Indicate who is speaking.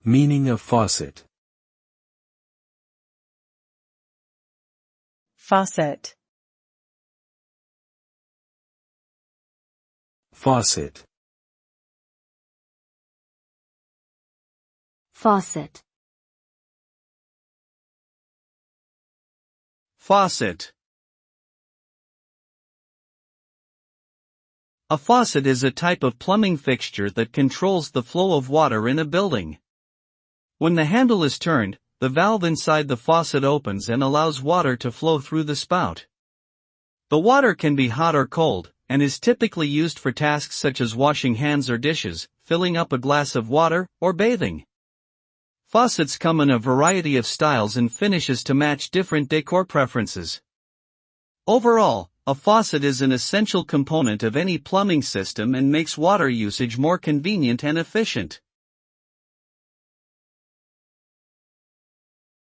Speaker 1: Meaning of faucet.
Speaker 2: Faucet.
Speaker 1: Faucet.
Speaker 3: Faucet.
Speaker 4: Faucet. A faucet is a type of plumbing fixture that controls the flow of water in a building. When the handle is turned, the valve inside the faucet opens and allows water to flow through the spout. The water can be hot or cold, and is typically used for tasks such as washing hands or dishes, filling up a glass of water, or bathing. Faucets come in a variety of styles and finishes to match different decor preferences. Overall, a faucet is an essential component of any plumbing system and makes water usage more convenient and efficient.